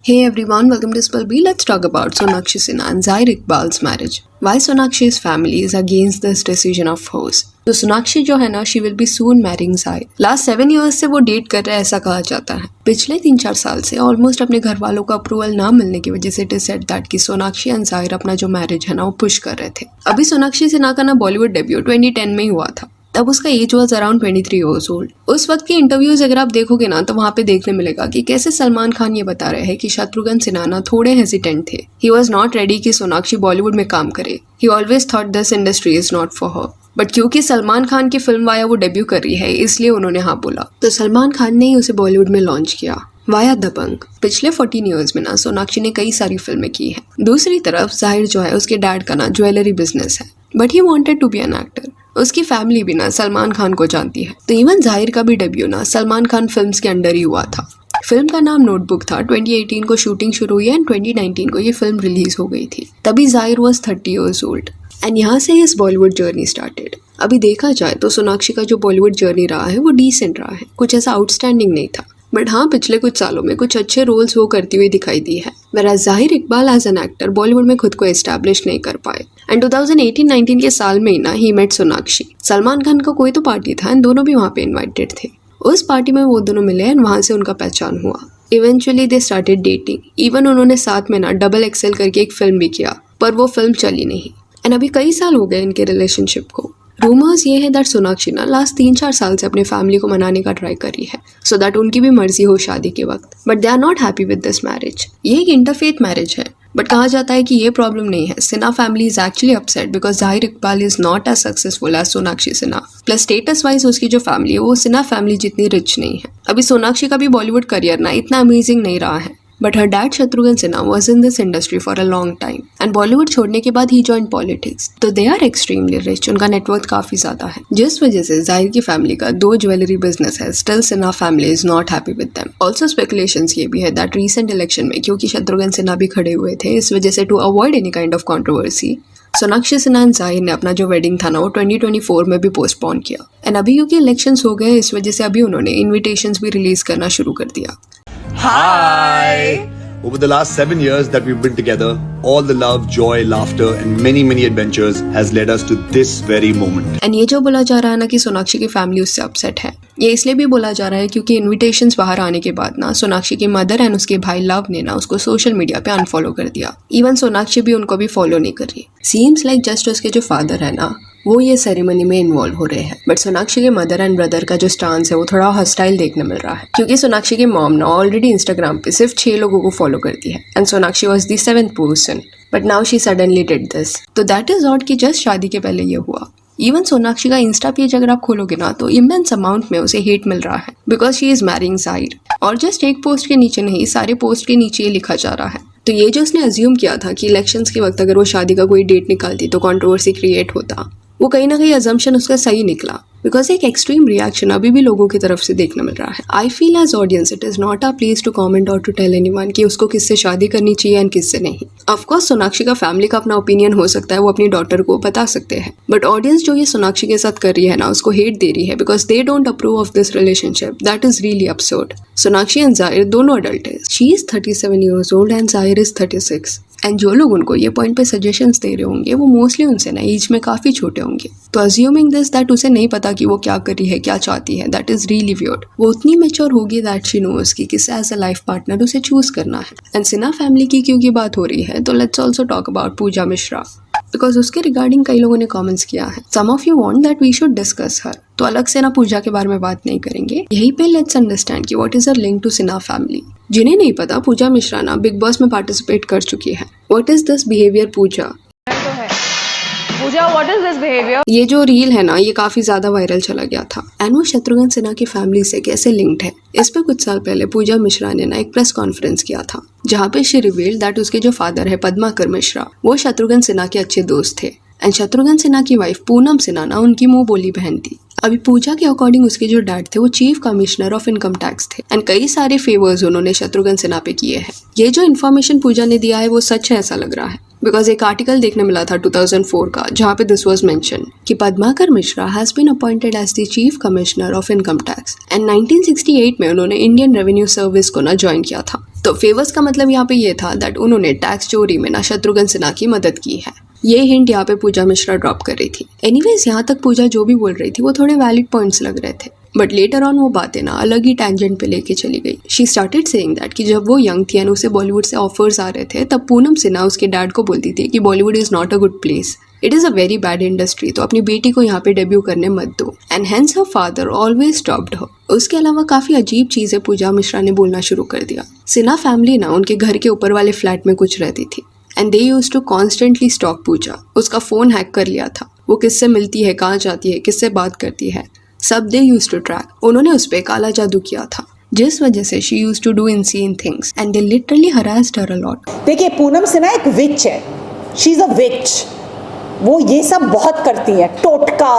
Hey everyone, welcome to Spell B. Let's talk about Sonakshi Sinha and Zahir Iqbal's marriage. Why Sonakshi's family is against this decision of hers. तो सोनाक्षी जो है ना, she will be soon marrying जाहिर. Last 7 years से वो date कर रहे हैं ऐसा कहा जाता है. पिछले 3-4 साल से ऑलमोस्ट अपने घर वालों का अप्रूवल ना मिलने की वजह से इट इज सेड दैट कि सोनाक्षी एंड जाहिर अपना जो मैरिज है ना वो पुश कर रहे थे. अभी सोनाक्षी सिन्हा का ना बॉलीवुड डेब्यू 2010 में ही हुआ था. तब उसका age was around 23 years old. उस वक्त के इंटरव्यूज अगर आप देखोगे ना तो वहाँ पे देखने मिलेगा कि कैसे सलमान खान ये बता रहे हैं कि शत्रुघ्न सिन्हा ना थोड़े हेजिटेंट थे. ही वॉज नॉट रेडी कि सोनाक्षी बॉलीवुड में काम करे. ही always thought this industry is not for her. But क्योंकि सलमान खान की फिल्म वाया वो डेब्यू कर रही है इसलिए उन्होंने हाँ बोला. तो सलमान खान ने ही उसे बॉलीवुड में लॉन्च किया वाया दबंग. पिछले 14 years में ना सोनाक्षी ने कई सारी फिल्में की हैं. दूसरी तरफ जाहिर जो है उसके डैड का ना ज्वेलरी बिजनेस है but he wanted to be an actor. उसकी फैमिली भी ना सलमान खान को जानती है. तो इवन जाहिर का भी डेब्यू ना सलमान खान फिल्म्स के अंडर ही हुआ था. फिल्म का नाम नोटबुक था. 2018 को शूटिंग शुरू हुई एंड 2019 को ये फिल्म रिलीज हो गई थी. तभी जाहिर वॉज 30 years old एंड यहाँ से इस बॉलीवुड जर्नी स्टार्टेड. अभी देखा जाए तो सोनाक्षी का जो बॉलीवुड जर्नी रहा है वो डिसेंट रहा है. कुछ ऐसा आउटस्टैंडिंग नहीं था बट हाँ पिछले कुछ सालों में कुछ अच्छे रोल्स वो करती हुई दिखाई दी है. वेराज Zaheer Iqbal as an actor Bollywood में खुद को एस्टैब्लिश नहीं कर पाए. एंड 2018-19 के साल में ही ना ही मेट सोनाक्षी. सलमान खान का कोई तो पार्टी था एंड दोनों भी वहाँ पे इन्वाइटेड थे. उस पार्टी में वो दोनों मिले एंड वहाँ से उनका पहचान हुआ. Eventually they started dating. Even उन्होंने साथ में ना डबल एक्सेल करके एक फिल्म भी किया पर वो फिल्म चली नहीं. एंड अभी कई साल हो गए इनके रिलेशनशिप को. रूमर्स ये है दैट सोनाक्षी ना लास्ट 3-4 साल से अपने फैमिली को मनाने का ट्राई कर रही है सो दैट उनकी भी मर्जी हो शादी के वक्त. But they are not happy with this marriage. ये एक इंटरफेथ मैरिज है बट कहा जाता है कि ये प्रॉब्लम नहीं है. Sinha family is actually upset because Zaheer Iqbal is not as successful as Sonakshi Sinha. Plus status wise उसकी जो फैमिली है वो सिन्हा फैमिली जितनी रिच नहीं है. अभी सोनाक्षी का भी बॉलीवुड करियर ना इतना अमेजिंग नहीं रहा है but her dad Shatrughan Sinha was in this industry for a long time and Bollywood छोड़ने के बाद ही जॉइन पॉलिटिक्स. तो दे आर एक्सट्रीमली रिच. उनका नेटवर्थ काफी ज्यादा है जिस वजह से जाहिर की फैमिली का 2 ज्वेलरी बिजनेस है. Still Sinha family is not happy with them. Also speculations ये भी है दैट रीसेंट इलेक्शन में क्योंकि शत्रुघ्न सिन्हा भी खड़े हुए थे इस वजह से to avoid any kind of controversy Sonakshi Sinha and Zaheer ने अपना जो वेडिंग था ना वो 2024 में भी पोस्टपोन किया. एंड अभी क्योंकि इलेक्शंस हो गए इस वजह से अभी उन्होंने इन्विटेशंस भी रिलीज करना शुरू कर दिया. Hi! Over the last 7 years that we've been together, all the love, joy, laughter and many adventures has led us to this very moment. And ये जो बोला जा रहा है ना कि सोनाक्षी की फैमिली उससे अपसेट है ये इसलिए भी बोला जा रहा है क्योंकि इनविटेशंस बाहर आने के बाद ना सोनाक्षी की मदर एंड उसके भाई लव ने ना उसको सोशल मीडिया पे अनफॉलो कर दिया. इवन सोनाक्षी भी उनको भी फॉलो नहीं कर रही. सीम्स लाइक जस्ट उसके जो फादर है ना वो ये सेरेमनी में इन्वॉल्व हो रहे हैं बट सोनाक्षी के मदर एंड ब्रदर का जो स्टांस है वो थोड़ा हॉस्टाइल देखने मिल रहा है क्योंकि सोनाक्षी की मॉम ना ऑलरेडी इंस्टाग्राम पे सिर्फ 6 लोगों को फॉलो करती है and Sonakshi was the 7th person but now she suddenly did this. तो दैट इज ऑड कि जस्ट शादी के पहले ये हुआ. इवन सोनाक्षी का इंस्टा पेज अगर आप खोलोगे ना तो इमेंस अमाउंट में उसे हेट मिल रहा है बिकॉज शी इज मैरिंग जाहिर. और जस्ट एक पोस्ट के नीचे नहीं सारे पोस्ट के नीचे ये लिखा जा रहा है. तो ये जो उसने अज्यूम किया था कि इलेक्शंस के वक्त अगर वो शादी का कोई डेट निकालती तो कंट्रोवर्सी क्रिएट होता वो कहीं ना कहीं अजम्पशन उसका सही निकला बिकॉज एक एक्सट्रीम रिएक्शन अभी भी लोगों की तरफ से देखने मिल रहा है. I feel as audience it is not a place to comment और टू टेल एनीवन कि उसको किससे शादी करनी चाहिए एंड किससे नहीं. ऑफकोर्स सोनाक्षी का फैमिली का अपना ओपिनियन हो सकता है वो अपनी डॉटर को बता सकते हैं बट ऑडियंस जो ये सोनाक्षी के साथ कर रही है ना उसको हेट दे रही है because they don't approve of this relationship. That is really absurd. Sonakshi and जाहिर दोनों अडल्ट है. She is 37 years old and जाहिर इज 36. एंड जो लोग उनको ये पॉइंट पे सजेशंस दे रहे होंगे वो मोस्टली उनसे ना एज में काफी छोटे होंगे. तो अज्यूमिंग दिस दैट उसे नहीं पता कि वो क्या कर रही है क्या चाहती है दैट इज रियली वियर्ड. वो उतनी मैच्योर होगी दैट शी नोस कि किसे एज अ लाइफ पार्टनर उसे चूज करना है. एंड सिन्हा फैमिली की क्योंकि बात हो रही है तो let's also talk about Pooja Mishra because उसके रिगार्डिंग कई लोगों ने कमेंट्स किया है. Some of you want that we should discuss her. तो अलग से ना पूजा के बारे में बात नहीं करेंगे. यहीं पे लेट्स अंडरस्टैंड कि what is a link to Sinha family. जिन्हें नहीं पता पूजा मिश्रा ना बिग बॉस में पार्टिसिपेट कर चुकी है. What is this behaviour Pooja? Pooja what is this behaviour? ये जो रील है ना ये काफी ज्यादा वायरल चला गया था एंड वो शत्रुघ्न सिन्हा की फैमिली से कैसे लिंक्ड है इस पे कुछ साल पहले पूजा मिश्रा ने ना एक प्रेस कॉन्फ्रेंस किया था जहाँ पे शी रिवील्ड दैट उसके जो फादर है पद्माकर मिश्रा वो शत्रुघ्न सिन्हा के अच्छे दोस्त थे एंड शत्रुघ्न सिन्हा की वाइफ पूनम सिन्हा ना उनकी मुंह बोली बहन थी. अभी पूजा के अकॉर्डिंग उसके जो डैड थे वो chief commissioner of income tax थे एंड कई सारे फेवर्स उन्होंने शत्रुघ्न सिन्हा पे किए हैं. ये जो इन्फॉर्मेशन पूजा ने दिया है वो सच है ऐसा लग रहा है बिकॉज एक आर्टिकल देखने मिला था 2004 का जहाँ पे दिस वाज मेंशन कि Padmakar Mishra has been appointed as the chief commissioner of income tax and 1968 में उन्होंने इंडियन रेवेन्यू सर्विस को ना ज्वाइन किया था. तो फेवर्स का मतलब यहाँ पे ये था दैट उन्होंने टैक्स चोरी में ना शत्रुघ्न सिन्हा की मदद की है। ये हिंट यहाँ पे पूजा मिश्रा ड्रॉप कर रही थी। एनीवेज यहाँ तक पूजा जो भी बोल रही थी वो थोड़े वैलिड पॉइंट्स लग रहे थे, बट लेटर ऑन वो बातें ना अलग ही टेंजेंट पे लेके चली गई। शी स्टार्टेड सेइंग दैट कि जब वो यंग थी एंड उसे बॉलीवुड से ऑफर्स आ रहे थे तब पूनम सिन्हा उसके डैड को बोलती थी कि Bollywood is not a good place, it is a very bad industry, तो अपनी बेटी को यहाँ पे डेब्यू करने मत दो। And hence her father always stopped her. उसके अलावा काफ़ी अजीब चीज़ें पूजा मिश्रा ने बोलना शुरू कर दिया। सिन्हा फैमिली ना उनके घर के ऊपर वाले फ्लैट में कुछ रहती थी and they used to constantly stalk Pooja. उसका फ़ोन हैक कर लिया था, वो किससे मिलती है, कहाँ जाती है, किससे बात करती है, सब दे यूज्ड टू ट्रैक। उन्होंने उस पर काला जादू किया था जिस वजह से she used to do unseen things and they literally harassed her a lot. देखिए पूनम सिन्हा एक विच है, शी इज अ विच, वो ये सब बहुत करती है, टोटका,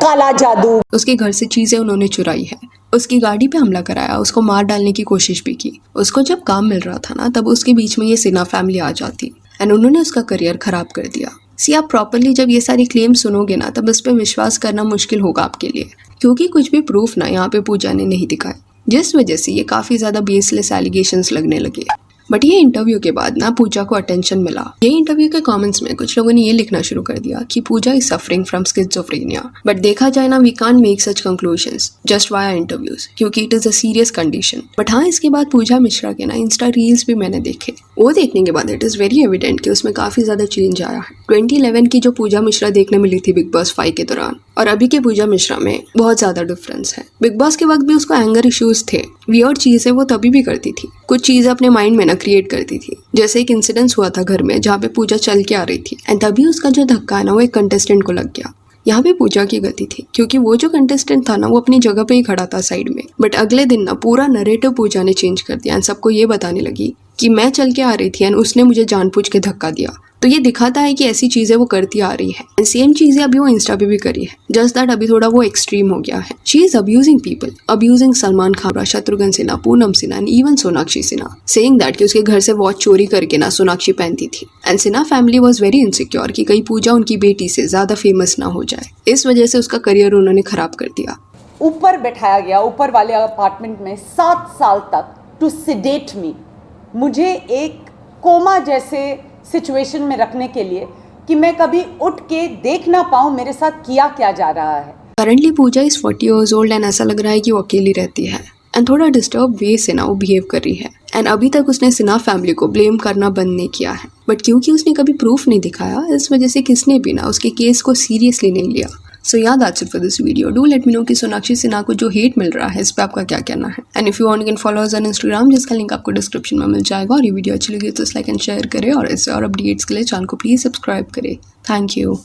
काला जादू। उसके घर से चीजें उन्होंने चुराई है, उसकी गाड़ी पे हमला कराया, उसको मार डालने की कोशिश भी की। उसको जब काम मिल रहा था ना तब उसके बीच में ये सिन्हा फैमिली आ जाती एंड उन्होंने उसका करियर खराब कर दिया। सी आप प्रॉपरली जब ये सारी क्लेम सुनोगे ना तब इस पे विश्वास करना मुश्किल होगा आपके लिए, क्योंकि कुछ भी प्रूफ ना यहाँ पे पूजा ने नहीं दिखाए, जिस वजह से ये काफी ज्यादा बेसलेस एलिगेशंस लगने लगे। बट ये इंटरव्यू के बाद ना पूजा को अटेंशन मिला। ये इंटरव्यू के कमेंट्स में कुछ लोगों ने ये लिखना शुरू कर दिया कि Pooja is suffering from schizophrenia. But देखा जाए ना we can't make such conclusions just via interviews, क्योंकि it is a serious condition. But हाँ, इसके बाद पूजा मिश्रा के ना इंस्टा रील्स भी मैंने देखे। वो देखने के बाद इट इज वेरी एविडेंट कि उसमें काफी ज्यादा चेंज आया है। 2011 की जो पूजा मिश्रा देखने मिली थी बिग बॉस 5 के दौरान और अभी के पूजा मिश्रा में बहुत ज्यादा डिफरेंस है। बिग बॉस के वक्त भी उसको एंगर इश्यूज थे, वियर्ड चीजें वो तभी भी करती थी, कुछ चीजें अपने माइंड में ना क्रिएट करती थी। जैसे एक इंसिडेंस हुआ था घर में जहाँ पे पूजा चल के आ रही थी एंड तभी उसका जो धक्का है ना वो एक कंटेस्टेंट को लग गया। यहाँ पे पूजा की गलती थी क्योंकि वो जो कंटेस्टेंट था ना वो अपनी जगह पे ही खड़ा था साइड में। बट अगले दिन ना पूरा नरेटिव पूजा ने चेंज कर दिया एंड सबको ये बताने लगी कि मैं चल के आ रही थी एंड उसने मुझे जानबूझ के धक्का दिया। तो ये दिखाता है कि ऐसी चीजें वो करती आ रही है एंड सेम चीजें अभी वो इंस्टा पे भी करी है, जस्ट दैट अभी थोड़ा वो एक्सट्रीम हो गया है। She is abusing people, abusing Salman Khan, Shatrughan Sinha, Poonam Sinha and even Sonakshi Sinha, saying that कि उसके घर से वॉच चोरी करके ना सोनाक्षी पहनती थी। And Sinha family was very insecure कि कहीं पूजा उनकी बेटी से ज्यादा फेमस ना हो जाए, इस वजह से उसका करियर उन्होंने खराब कर दिया। ऊपर बैठाया गया, ऊपर वाले अपार्टमेंट में 7 साल तक टू सिडेट मी, मुझे एक कोमा जैसे सिचुएशन में रखने के लिए कि मैं कभी उठ के देख ना पाऊँ मेरे साथ किया क्या जा रहा है। Currently Pooja is 40 years old and ऐसा लग रहा है कि वो अकेली रहती है एंड थोड़ा डिस्टर्ब वे से ना वो बिहेव कर रही है। एंड अभी तक उसने सिन्हा फैमिली को ब्लेम करना बंद नहीं किया है, बट क्योंकि उसने कभी प्रूफ नहीं दिखाया इस वजह से किसने भी ना उसके केस को सीरियसली नहीं लिया। सो या that's it for this video. Do let me know कि सोनाक्षी सिन्हा को जो हेट मिल रहा है इस पे आपका क्या कहना है। And if you want you can follow us on Instagram, जिसका लिंक आपको डिस्क्रिप्शन में मिल जाएगा। और ये वीडियो अच्छी लगी तो लाइक एंड शेयर करें और इससे और अपडेट्स के लिए चैनल को प्लीज सब्सक्राइब करें। Thank you.